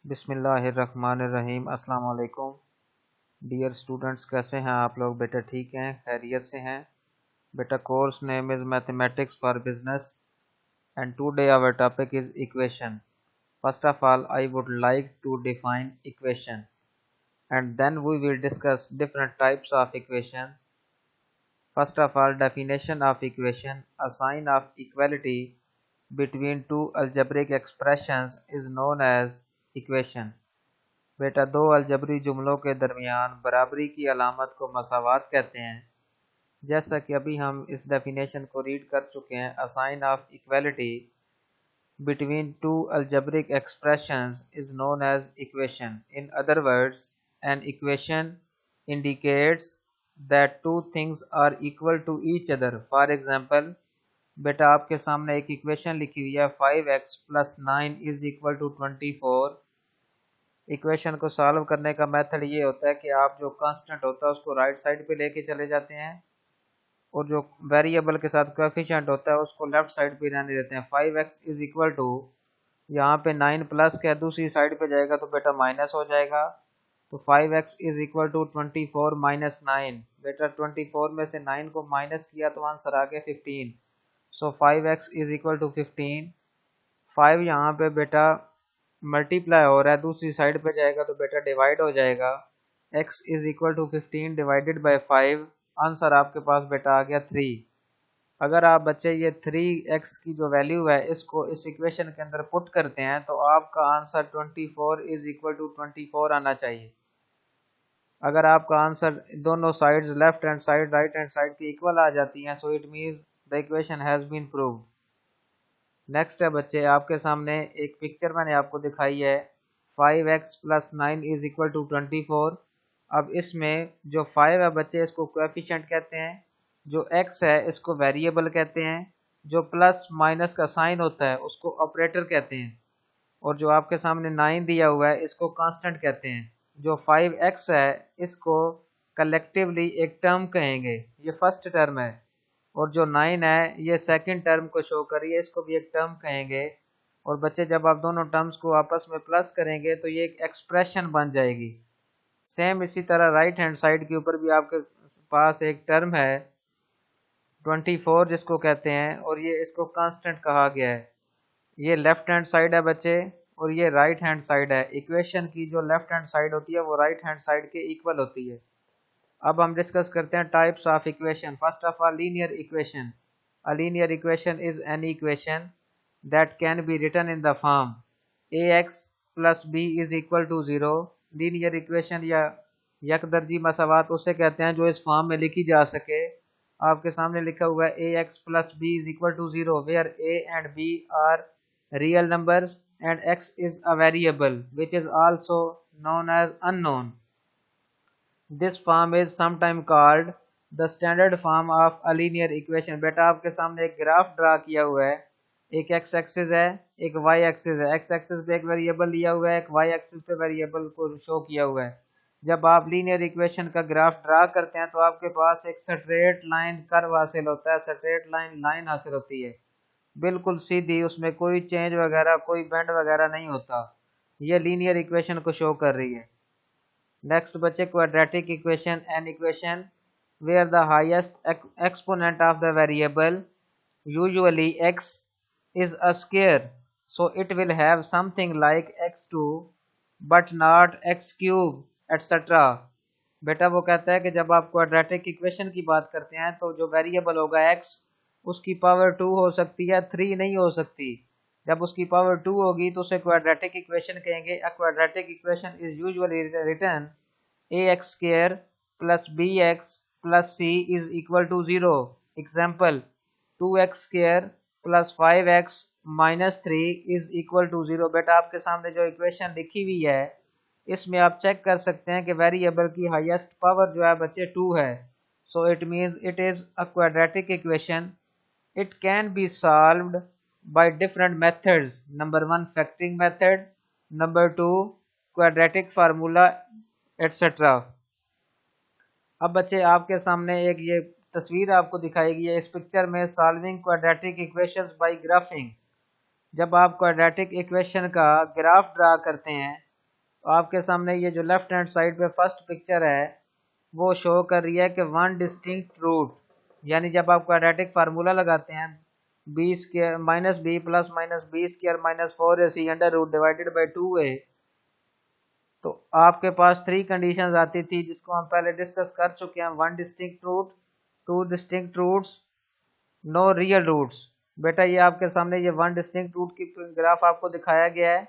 बिस्मिल्लाहिर्रहमानिर्रहीम। अस्सलाम वालेकुम डियर स्टूडेंट्स, कैसे हैं आप लोग? बेटा ठीक हैं, खैरियत से हैं? बेटा course name is mathematics for business and today our topic is equation. First of all I would like to define equation and then we will discuss different types of equation. First of all, definition of equation: a sign of equality between two algebraic expressions is known as equation. बेटा दो अलजबरी जुमलों के दरमियान बराबरी की अलामत को मसावात कहते हैं। जैसा कि अभी हम इस डेफिनेशन को रीड कर चुके हैं, a sign of equality between two algebraic expressions is known as equation. In other words, an equation indicates that two things are equal to each other. For example, बेटा आपके सामने एक इक्वेशन लिखी हुई है 5x plus 9 is equal to 24। Equation को solve करने का मेथड ये होता है कि आप जो कांस्टेंट होता है उसको राइट साइड पे लेके चले जाते हैं और जो वेरिएबल के साथ कोएफिशिएंट होता है उसको लेफ्ट साइड पे रहने देते हैं। 5x इज इक्वल टू, यहाँ पे 9 प्लस का दूसरी साइड पे जाएगा तो बेटा माइनस हो जाएगा, तो 5x is equal to 24 minus 9। बेटा 24 में से 9 को माइनस किया तो आंसर आ गया 15। सो 5x इज इक्वल टू 15। 5 यहाँ पे बेटा मल्टीप्लाई हो रहा है, दूसरी साइड पे जाएगा तो बेटा डिवाइड हो जाएगा। x is equal to 15 divided by 5, answer आपके पास बेटा आ गया 3। अगर आप बच्चे ये 3x की जो वैल्यू है इसको इस इक्वेशन के अंदर पुट करते हैं तो आपका आंसर 24 इज इक्वल टू 24 आना चाहिए। अगर आपका आंसर दोनों sides left hand side right hand side की इक्वल आ जाती हैं, so it means the equation has been proved. Next है बच्चे, आपके सामने एक पिक्चर मैंने आपको दिखाई है 5x plus 9 is equal to 24। अब इसमें जो 5 है बच्चे इसको कोएफिशिएंट कहते हैं, जो x है इसको वेरिएबल कहते हैं, जो प्लस माइनस का साइन होता है उसको ऑपरेटर कहते हैं, और जो आपके सामने 9 दिया हुआ है इसको कांस्टेंट कहते हैं। जो 5x है इसको कलेक्टिवली एक टर्म कहेंगे, ये फर्स्ट टर्म है, और जो 9 है ये सेकंड टर्म को शो कर रही है, इसको भी एक टर्म कहेंगे। और बच्चे जब आप दोनों टर्म्स को आपस में प्लस करेंगे तो ये एक एक्सप्रेशन बन जाएगी। सेम इसी तरह राइट हैंड साइड के ऊपर भी आपके पास एक टर्म है 24 जिसको कहते हैं, और ये इसको कांस्टेंट कहा गया है। ये लेफ्ट हैंड साइड है बच्चे और ये राइट हैंड साइड है। इक्वेशन की जो लेफ्ट हैंड साइड होती है वो राइट हैंड साइड के इक्वल होती है। अब हम डिस्कस करते हैं types of equation. First of all, linear equation. A linear equation is any equation that can be written in the form ax plus b is equal to 0। Linear equation या यकदर्जी मसावात उसे कहते हैं जो इस फॉर्म में लिखी जा सके। आपके सामने लिखा हुआ है ax plus b is equal to 0 where a and b are real numbers and x is a variable which is also known as unknown. This form is sometimes called the standard form of a linear equation. बेटा आपके सामने एक graph draw किया हुआ है, एक x axis है एक y एक्सिस है। x एक्सिस पे एक वेरिएबल लिया हुआ है, एक y एक्सिस पे वेरिएबल को शो किया हुआ है। जब आप लीनियर इक्वेशन का ग्राफ ड्रा करते हैं तो आपके पास एक स्ट्रेट लाइन कर्व हासिल होता है, स्ट्रेट लाइन हासिल होती है, बिल्कुल सीधी, उसमें कोई चेंज वगैरह कोई बेंड वगैरह नहीं होता। ये लीनियर इक्वेशन को शो कर रही है। नेक्स्ट बच्चे, quadratic equation, an equation where the highest exponent of the variable usually x is a square, so it will have something like x2 but not x cube etc. बेटा वो कहता है कि जब आप क्वाड्रेटिक इक्वेशन की बात करते हैं तो जो वेरिएबल होगा x उसकी पावर 2 हो सकती है, 3 नहीं हो सकती। जब उसकी पावर 2 होगी तो उसे क्वाड्रेटिक इक्वेशन कहेंगे। A quadratic equation is usually written ax square plus bx plus c is equal to 0. Example, 2x square plus 5x minus 3 is equal to 0. बेटा आपके सामने जो इक्वेशन लिखी हुई है इसमें आप चेक कर सकते हैं कि वेरिएबल की हाईएस्ट पावर जो है बच्चे 2 है, सो it means it is a quadratic equation. It can be solved by different methods. Number 1, factoring method. Number 2, quadratic formula etc. अब बच्चे आपके सामने एक ये तस्वीर आपको दिखाई गई है। इस पिक्चर में solving quadratic equations bye graphic. जब आप क्वाड्रेटिक इक्वेशन का ग्राफ ड्रा करते हैं आपके सामने ये जो लेफ्ट हैंड साइड पे फर्स्ट पिक्चर है वो शो कर रही है कि वन डिस्टिंक्ट रूट, यानी जब आप क्वाड्रेटिक फार्मूला लगाते हैं B square minus B plus minus B square minus 4ac under root divided by 2a, तो आपके पास थ्री कंडीशंस आती थी जिसको हम पहले डिस्कस कर चुके हैं। One distinct root, two distinct roots, no real roots. बेटा ये आपके सामने ये वन डिस्टिंक्ट रूट की ग्राफ आपको दिखाया गया है,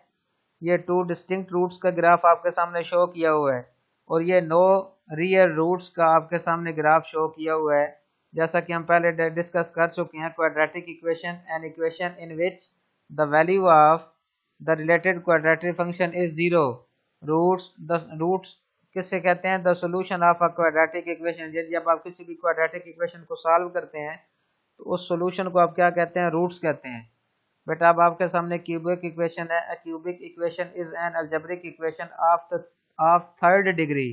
ये टू डिस्टिंक्ट रूट्स का ग्राफ आपके सामने शो किया हुआ है, और ये नो रियल रूट्स का आपके सामने ग्राफ शो किया हुआ है। जैसा कि हम पहले डिस्कस कर चुके हैं, quadratic equation an equation in which the value of the related quadratic function is zero. Roots किससे कहते हैं? The solution of a quadratic equation. जब आप किसी भी क्वाड्रेटिक इक्वेशन को सॉल्व करते हैं तो उस सोल्यूशन को आप क्या कहते हैं? रूट्स कहते हैं। बेटा अब आपके सामने क्यूबिक इक्वेशन है। Cubic equation is N algebraic equation of third degree.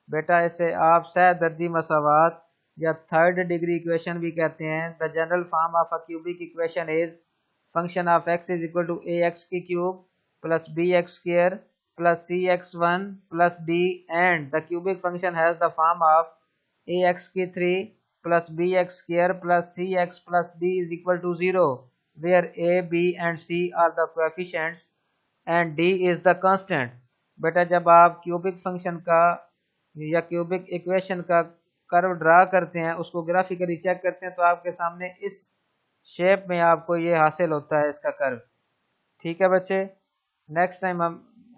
बेटा इसे आप सह दर्जी मसावात या थर्ड डिग्री इक्वेशन भी कहते हैं। The general form of a cubic equation is function of x is equal to a x की cube plus b x square plus c x one plus d, and the cubic function has the form of a x की 3 plus b x square plus c x plus d is equal to 0, where a, b and c are the coefficients and d is the constant। बेटा जब आप cubic function का या cubic equation का curve draw करते हैं, उसको graphically check करते हैं, तो आपके सामने इस शेप में आपको ये हासिल होता है इसका कर्व। ठीक है बच्चे, नेक्स्ट टाइम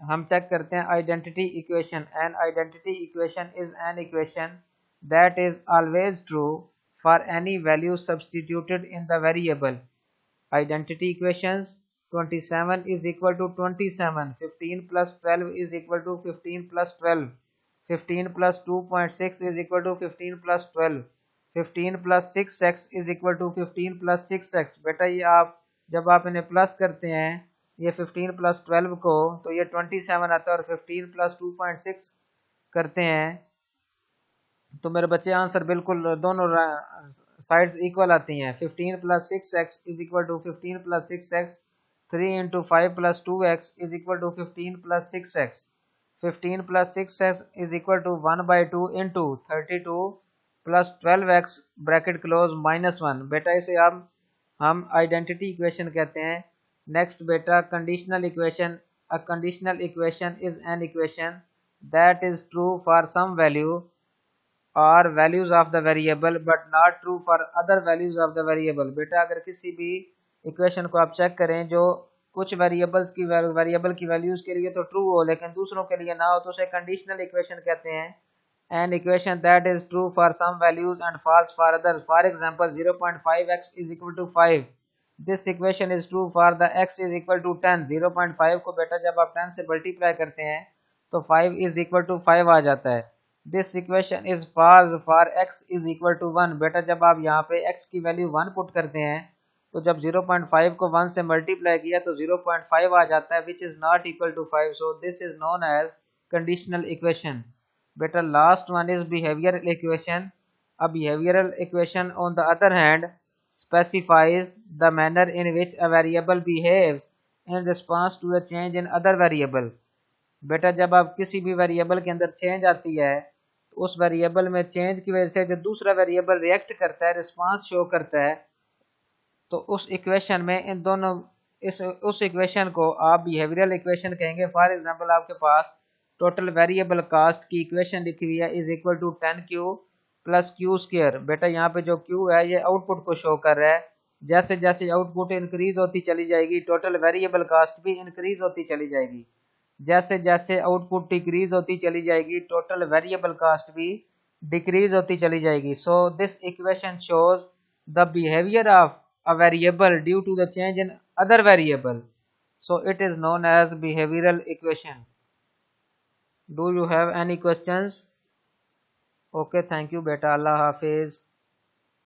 हम चेक करते हैं identity equation. An identity equation is an equation that is always true for any value substituted in the variable. Identity equations: 27 is equal to 27, 15 plus 12 is equal to 15 plus 12, 15 plus 2.6 is equal to 15 plus 12, 15 plus 6x is equal to 15 plus 6x। बेटा ये आप जब आप इन्हें plus करते हैं ये 15 plus 12 को, तो ये 27 आता है, और 15 प्लस 2.6 करते हैं तो मेरे बच्चे आंसर बिल्कुल दोनों साइड्स इक्वल आती हैं। 15 plus 6x is equal to 15 plus 6x, 3 into 5 plus 2x is equal to 15 plus 6x, 15 plus 6x is equal to 1/2 into 32 plus 12x bracket close minus 1। बेटा इसे हम आइडेंटिटी इक्वेशन कहते हैं। Next बेटा conditional equation. A conditional equation is an equation that is true for some value or values of the variable but not true for other values of the variable. बेटा अगर किसी भी equation को आप check करें जो कुछ वेरिएबल की वैल्यूज के लिए तो ट्रू हो लेकिन दूसरों के लिए ना हो, तो उसे कंडीशनल इक्वेशन कहते हैं। An equation that is true for some values and false for other. For example 0.5x is equal to 5, this equation is true for the x is equal to 10। 0.5 को बेटा जब आप 10 से मल्टीप्लाई करते हैं तो 5 इज इक्वल टू 5 आ जाता है। This equation is false for x is equal to 1। बेटा जब आप यहाँ पे x की वैल्यू 1 पुट करते हैं तो जब 0.5 को 1 से मल्टीप्लाई किया तो 0.5 आ जाता है, which is not equal to 5। So this is known as conditional equation. बेटा last one is behavioural equation. A behavioural equation on the other hand specifies the manner in which a variable behaves in response to the change in other variable। बेटा जब आप किसी भी variable के अंदर change आती है तो उस वेरिएबल में चेंज की वजह से जो दूसरा वेरिएबल रिएक्ट करता है, रिस्पांस शो करता है, तो उस इक्वेशन में इन दोनों उस इक्वेशन को आप बिहेवियरल इक्वेशन कहेंगे। फॉर एग्जांपल आपके पास टोटल वेरिएबल कास्ट की इक्वेशन लिखी हुई है is equal to 10q plus Q square. बेटा यहाँ पे जो q है ये आउटपुट को शो कर रहा है। जैसे जैसे आउटपुट इंक्रीज होती चली जाएगी टोटल वेरिएबल कास्ट भी इंक्रीज होती चली जाएगी। जैसे जैसे आउटपुट डिक्रीज होती चली जाएगी टोटल वेरिएबल कास्ट भी डिक्रीज होती चली जाएगी। So this equation shows the behaviour of a variable due to the change in other variable, so it is known as behavioral equation। Do you have any questions? Okay, thank you beta, Allah Hafiz।